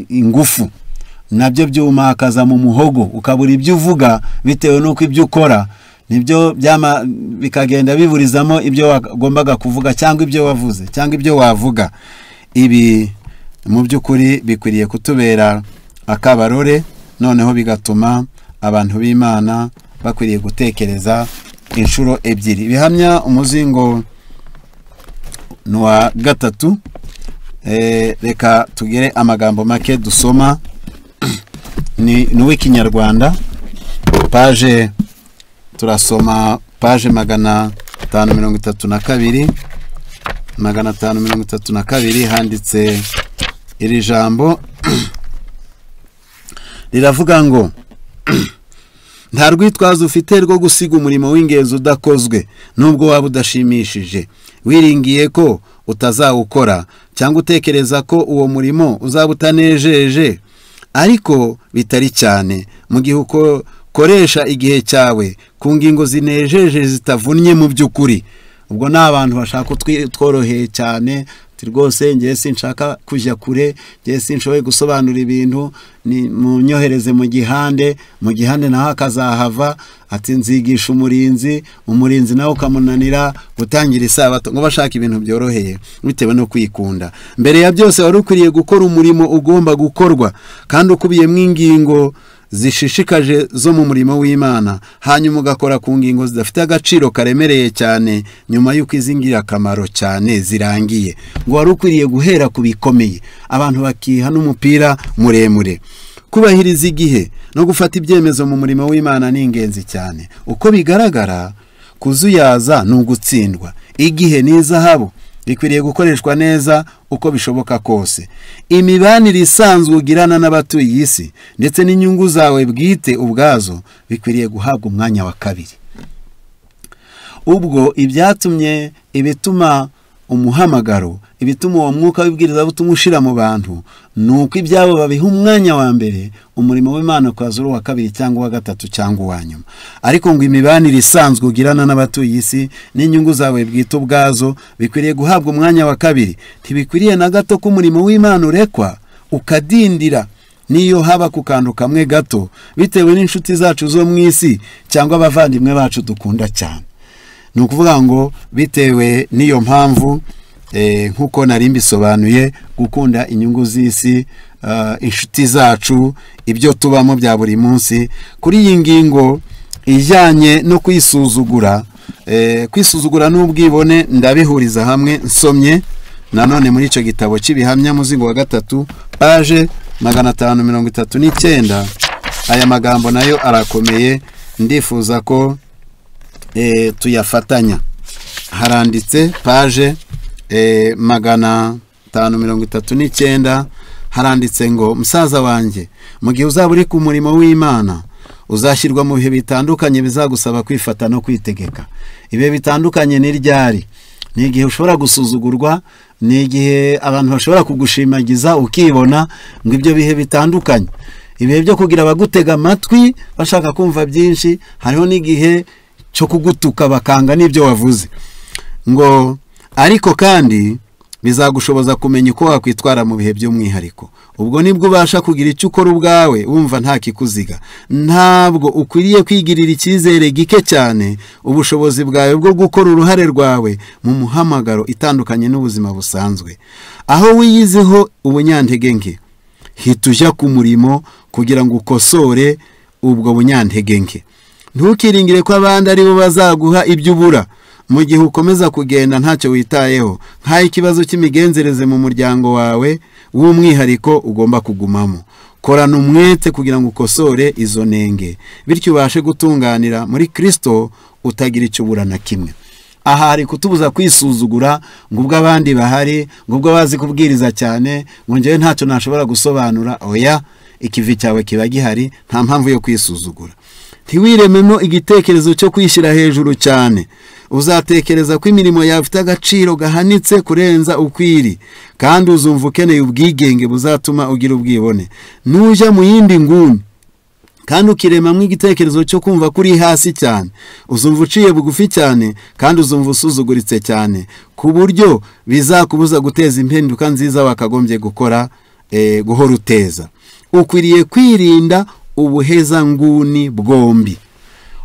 ingufu, nabyo byumakaza mu muhogo, ukabura ibyo uvuga bitewe n'uko ibyo ukora nibyo bikagenda biburizamo ibyo wagombaga kuvuga, cyangwa ibyo wavuze, cyangwa ibyo wavuga. Ibi mu by'ukuri bikwiriye kutubera akabarore, noneho bigatuma abantu b'Imana bakwiriye gutekereza inshuro ebyiri. Bihamya umuzingo wa 3. Reka tugere amagambo make dusoma, ni w'ikinyarwanda, page turasoma page 532 handitse iri jambo riravuga ngo nta rwitwazo ufite rwo gusiga umurimo w'ingenzi udakozwe, nubwo waba udashimishije, wiringiye ko utazawukora, cyangwa utekereza ko uwo murimo uzaba utanejeje, ariko bitari cyane, mu gihe ukoresha igihe cyawe ku ngingo zinejeje zitavunnye mu by'ukuri. Ubwo ni abantu bashaka tworoheye cyane, rwose ngiye sinshaka kujya kure, ngiye sinshoboye gusobanura ibintu, ni munyohereze mu gihande naho akazahava, ati nzigisha umurinzi nawe ukamunanira gutangira isabato, ngo bashaka ibintu byoroheye bitewe no kwikunda. Mbere ya byose wari ukwiriye gukora umurimo ugomba gukorwa kandi ukubiyemo ingingo zishishikaje zo mu murimo w'Imana, hanyuma ugakora ku ngingo zidafite agaciro karemereye cyane nyuma y'uko iz'ingirakamaro cyane zirangiye. Ngo wari ukwiriye guhera ku bikomeye, abantu bakiha n'umupira muremure. Kubahiriza igihe no gufata ibyemezo mu murimo w'Imana ni ingenzi cyane. Uko bigaragara, kuzuyaza ni ugutsindwa. Igihe ni izahabu, bikwiriye gukoreshwa neza uko bishoboka kose. Imibanire isanzwe ugirana n'abatuye isi ndetse n'inyungu zawe bwite ubwazo bikwiriye guhabwa umwanya wa kabiri. Ubwo ibyatumye ibituma umuhamagaro, ibituma uwo mwuka w'ibwirizabutumwa ushira mu bantu, nuko ibyabo babiha umwanya wa mbere, umurimo w'Imana ukaza uwa kabiri cyangwa wa gatatu cyangwa uwa nyuma. Ariko ngo imibanire isanzwe ugirana n'abatuye isi n'inyungu zawe bwite ubwazo bikwiriye guhabwa umwanya wa kabiri. Ntibikwiriye na gato ko umurimo w'Imana urekwa ukadindira, niyo haba ku kantu kamwe gato, bitewe n'inshuti zacu zo mu isi cyangwa abavandimwe bacu dukunda cyane. Ni ukuvuga ngo bitewe n'iyo mpamvu, nk'uko nari mbisobanuye, gukunda inyungu z'isi, inshuti zacu, ibyo tubamo bya buri munsi. Kuri iyi ngingo ijyanye no kwisuzugura, kwisuzugura n'ubwibone ndabihuriza hamwe. Nsomye nanone muri icyo gitabo cy'ibihamya muzingo wa 3 paje 539, aya magambo nayo arakomeye, ndifuza ko tuyafatanya. Haranditse paje 539, haranditse ngo, musaza wanjye, mu gihe uzaba uri ku murimo w'Imana uzashyirwa mu bihe bitandukanye bizagusaba kwifata no kwitegeka. Ibihe bitandukanye ni ryari? Ni igihe ushobora gusuzugurwa, ni igihe abantu bashobora kugushimagiza ukibona, ngo ibyo bihe bitandukanye. Ibihe byo kugira abagutega amatwi bashaka kumva byinshi, hariho n'igihe cyo kugutuka bakanga n'ibyo wavuze. Ngo ariko kandi bizagushoboza kumenya uko wakwitwara mu bihe by'umwihariko. Ubwo nibwo ubasha kugira icyo ukora ubwawe wumva nta kikuziga. Ntabwo ukwiriye kwigirira icyizere gike cyane ubushobozi bwawe bwo gukora uruhare rwawe mu muhamagaro itandukanye n'ubuzima busanzwe. Aho wiyiziho ubunyantege nke, hita ujya ku murimo kugira ngo ukosore ubwo bunyantege nke. Ntukiringire ko abandi ari bo bazaguha ibyo ubura mu gihe ukomeza kugenda ntacyo witayeho, nk'aho ikibazo cy'imigenzereze mu muryango wawe w'umwihariko ugomba kugumamo. Korana umwete kugira ngo ukosore izo nenge, bityo ubashe gutunganira muri Kristo utagira icyo ubura na kimwe. Aha hari kutubuza kwisuzugura, ngo ubwo abandi bahari, ngo ubwo bazi kubwiriza cyane, ngo njyewe ntacyo nashobora gusobanura. Oya, ikivi cyawe kiba gihari, nta mpamvu yo kwisuzugura. Ntiwirememo igitekerezo cyo kwishyira hejuru cyane. Uzatekereza ko imirimo yawe ifite agaciro gahanitse kurenza ukwiri, kandi uzumva ukeneye ubwigenge buzatuma ugira ubwibone. Nujya mu yindi nguni kandi ukiremamo igitekerezo cyo kumva kuri hasi cyane, uzumva uciye bugufi cyane, kandi uzumva usuzuguritse cyane, ku buryo bizakubuza guteza impinduka nziza wakagombye gukora, guhora uteza. Ukwiriye kwirinda ubuheza nguni bwombi.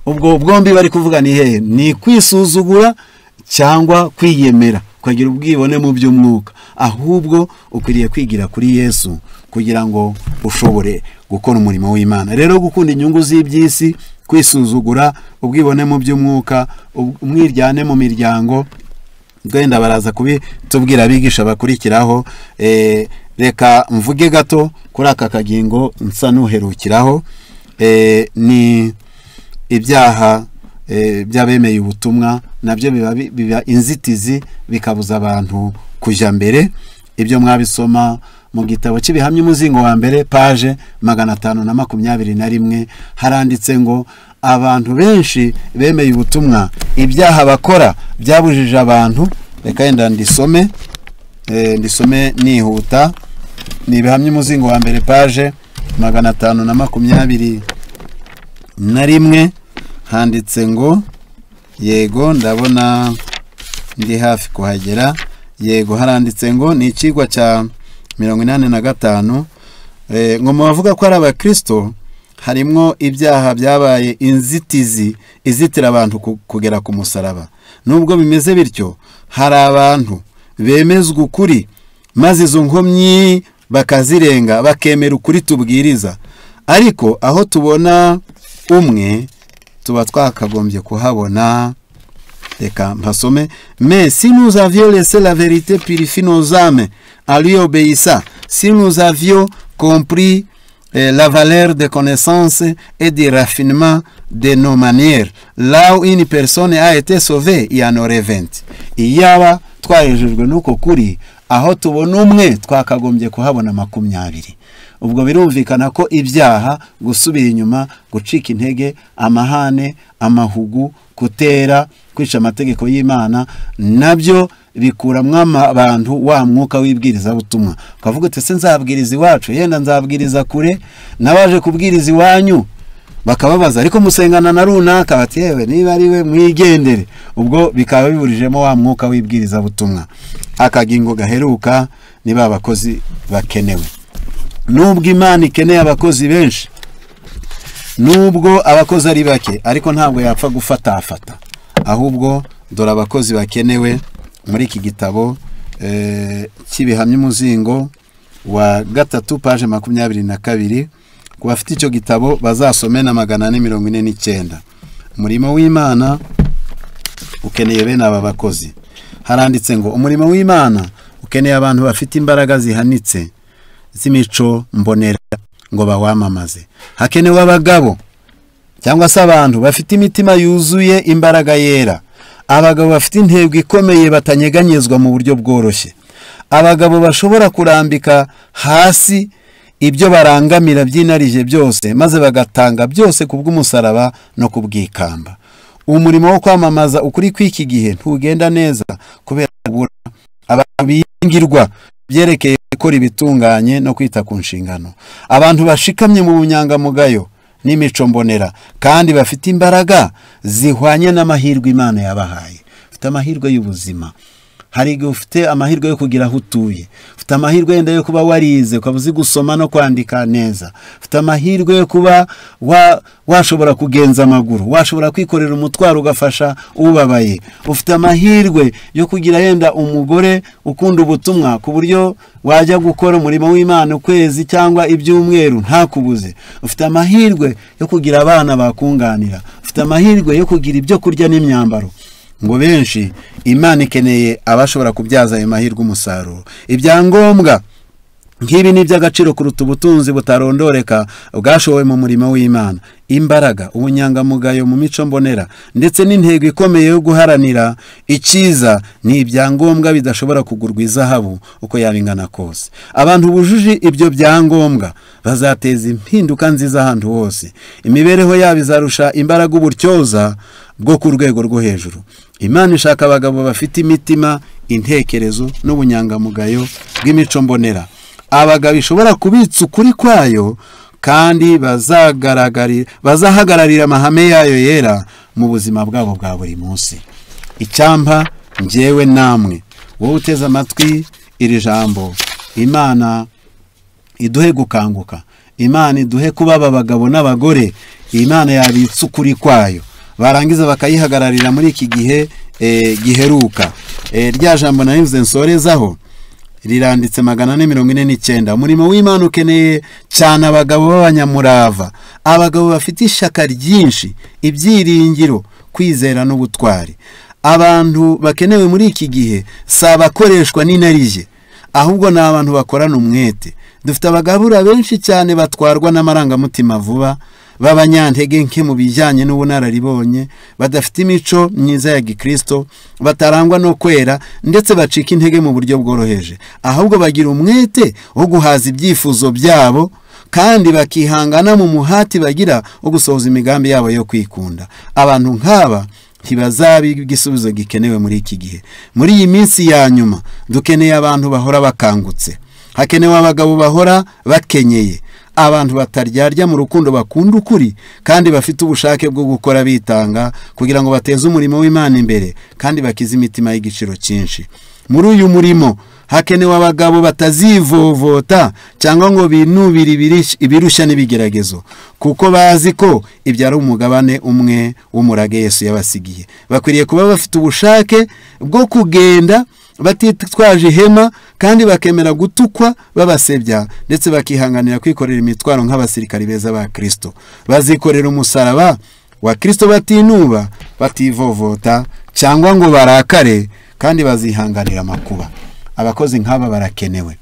Ubwo bwombi bari kuvuga ni hehe? Ni kwisuzugura cyangwa kwiyemera, kwagira ubwibone mu by'umwuka. Ahubwo ukwiriye kwigira kuri Yesu kugira ngo ushobore gukora umurimo w'Imana. Rero gukunda inyungu z'iby'isi, kwisuzugura, ubwibone mu by'umwuka, umwiryane mu miryango, gwenda baraza kubitubwira abigisha bakurikiraho. Reka mvuge gato kuri aka kagingo nsa nuherukiraho. Ni ibyaha by'abemeye ubutumwa, nabyo biba inzitizi bikabuza abantu kujya mbere. Ibyo mwabisoma mu gitabo cy'ibihamya umuzingo wa mbere paje 521, haranditse ngo abantu benshi bemeye ubutumwa, ibyaha bakora byabujije abantu. Reka yenda ndisome nihuta. Ni ibihamya umuzingo wa mbere paje 521, handitse ngo, yego ndabona ndi hafi kuhagera. Yego, haranditse ngo ni ikigwa cya 85. Ngo mubavuga ko ari abakristo harimo ibyaha byabaye inzitizi izitira abantu kugera ku musaraba. Nubwo bimeze bityo, hari abantu bemezwa ukuri maze izo nkomyi bakazirenga, bakemera ukuri tubwiriza. ariko aho tubona umwe tuba twakagombye kuhabona. Reka mpasome. Mais si nous avions laissé la vérité purifier nos âmes en lui obéissant, si nous avions compris la valeur des connaissances et du raffinement de nos manières, là où une personne a été sauvée, il y en aurait 20. Iyaba twahejejwe nuko kuri, aho tubona umwe twakagombye kuhabona 20. Ubwo birumvikana ko ibyaha, gusubira inyuma, gucika intege, amahane, amahugu, kutera, kwica amategeko y'Imana, nabyo bikuramwa abantu wa mwuka w'ibwiriza butumwa. Ukavuga ati se nzabwiriza iwacu, yenda nzabwiriza kure, nabaje kubwiriza iwanyu, bakababaza ariko musengana na runaka, bati yewe niba ari we mwigendere. Ubwo bikaba biburijemo wa mwuka w'ibwiriza butumwa. Akagingo gaheruka ni ba bakozi bakenewe. Nubwo Imana ikeneye abakozi benshi, nubwo abakozi ari bake, ariko ntabwo yapfa gufatafata. Ahubwo dore abakozi bakenewe muri iki gitabo cy'ibihamya umuzingo wa 3 page 22. Ku bafite icyo gitabo bazasome na 449. Umurimo w'Imana ukeneye bene aba bakozi. Haranditse ngo umurimo w'Imana ukeneye abantu bafite imbaraga zihanitse z'imico mbonera ngo bawamamaze. Hakenewe abagabo cyangwa se abantu bafite imitima yuzuye imbaraga yera. Abagabo bafite intego ikomeye batanyeganyezwa mu buryo bworoshye. Abagabo bashobora kurambika hasi ibyo barangamira byinarije byose, maze bagatanga byose kubw'umusaraba no kubwikamba. Umurimo wo kwamamaza ukuri kw'iki gihe ntugenda neza kubera abantu bingirwa byerekeye gukora ibitunganye no kwita ku nshingano. Abantu bashikamye mu bunyangamugayo n'imico mbonera kandi bafite imbaraga zihwanye n'amahirwe Imana yabahaye. Ufite amahirwe y'ubuzima. Hari igihe ufite amahirwe yo kugira aho utuye. Ufite amahirwe yenda yo kuba warize, ukaba uzi gusoma no kwandika neza. Ufite amahirwe yo kuba washobora kugenza amaguru, washobora kwikorera umutwaro ugafasha ubabaye. Ufite amahirwe yo kugira yenda umugore ukunda ubutumwa ku buryo wajya gukora umurimo w'Imana ukwezi cyangwa ibyumweru ntakubuze. Ufite amahirwe yo kugira abana bakunganira. Ufite amahirwe yo kugira ibyo kurya n'imyambaro. Ngo benshi Imana ikeneye abashobora kubyaza ayo mahirwe umusaruro. Ibyangombwa nk'ibi ni by'agaciro kuruta ubutunzi butarondoreka bwashowe mu murimo w'Imana. Imbaraga, ubunyangamugayo mu mico mbonera ndetse n'intego ikomeye yo guharanira icyiza ni ibyangombwa bidashobora kugurwa izahabu uko yabingana kose. Abantu bujuje ibyo byangombwa bazateza impinduka nziza ahantu hose. Imibereho yabo izarusha imbaraga uburyoza bwo ku rwego rwo hejuru. Imana ishaka abagabo bafite imitima, intekerezo n'ubunyangamugayo bw'imico mbonera. Abagabo ishobora kubitsa ukuri kwayo kandi bazahagararira amahame yayo yera mu buzima bwabo bwa buri munsi. Icyampa njyewe namwe wowe uteze amatwi iri jambo, Imana iduhe gukanguka. Imana iduhe kuba abagabo n'abagore. Imana yabitsa ukuri kwayo, barangiza bakayihagararira muri iki gihe giheruka. Rya jambo nahivuze nsorezaho riranditse 449. Umurimo w'Imana ukeneye cyane abagabo b'abanyamurava, abagabo bafite ishaka ryinshi, ibyiringiro, kwizera n'ubutwari. Abantu bakenewe muri iki gihe si abakoreshwa n'inarije, ahubwo ni abantu bakorana umwete. Dufite abagabura benshi cyane batwarwa n'amarangamutima vuba, b'abanyantege nke mu bijyanye n'ubunararibonye, badafite imico myiza ya Gikristo, batarangwa no kwera ndetse bacika intege mu buryo bworoheje. Ahubwo bagira umwete wo guhaza ibyifuzo byabo kandi bakihangana mu muhati bagira wo gusohoza imigambi yabo yo kwikunda. Abantu nk'aba ntibazaba igisubizo gikenewe muri iki gihe. Muri iyi minsi ya nyuma dukeneye abantu bahora bakangutse. Hakenewe abagabo bahora bakenyeye, abantu bataryarya mu rukundo, bakunda ukuri kandi bafite ubushake bwo gukora bitanga kugira ngo bateze umurimo w'Imana imbere kandi bakize imitima y'igiciro cyinshi. Muri uyu murimo hakenewe abagabo batazivovota cyangwa ngo binubire ibirushya n'ibigeragezo, kuko bazi ko ibyo ari umugabane umwe w'umurage Yesu yabasigiye. Bakwiriye kuba bafite ubushake bwo kugenda batitwaje ihema kandi bakemera gutukwa babasebya ndetse bakihanganira kwikorera imitwaro nk'abasirikari beza ba Kristo. Bazikorera umusaraba wa Kristo batinuba, bativovota cyangwa ngo barakare, kandi bazihanganira amakuba. Abakozi nk'aba barakenewe.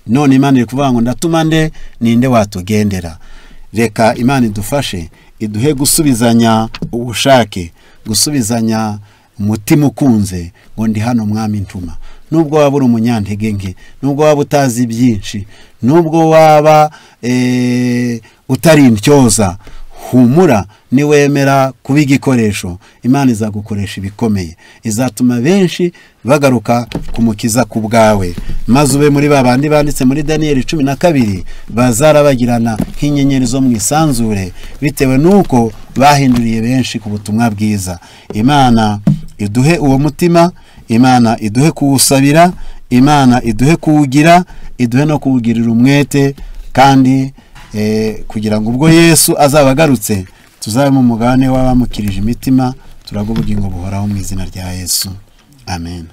None Imana iri kuvuga ngo ndatuma nde, ninde watugendera? Reka Imana idufashe, iduhe gusubizanya ubushake, gusubizanya umutima ukunze ngo ndi hano mwami ntuma. Nubwo waba uri umunyantege nke, nubwo waba utazi byinshi, nubwo waba utari intyoza, humura, niwemera kuba igikoresho, Imana izagukoresha ibikomeye, izatuma benshi bagaruka kumukiza ku bwawe, maze ube muri babandi banditse muri Daniyeli 12 bazarabagirana nk'inyenyeri zo mu isanzure, bitewe nuko bahinduriye benshi ku butumwa bwiza. Imana iduhe uwo mutima, Imana iduhe kuwusabira, Imana iduhe kuwugira, iduhe no kuwugirira umwete, kandi kugira ngo ubwo Yesu azabagarutse tuzabe mu mugabane w'abamukirije imitima, turaga ubugingo buhoraho mu izina rya Yesu. Amen.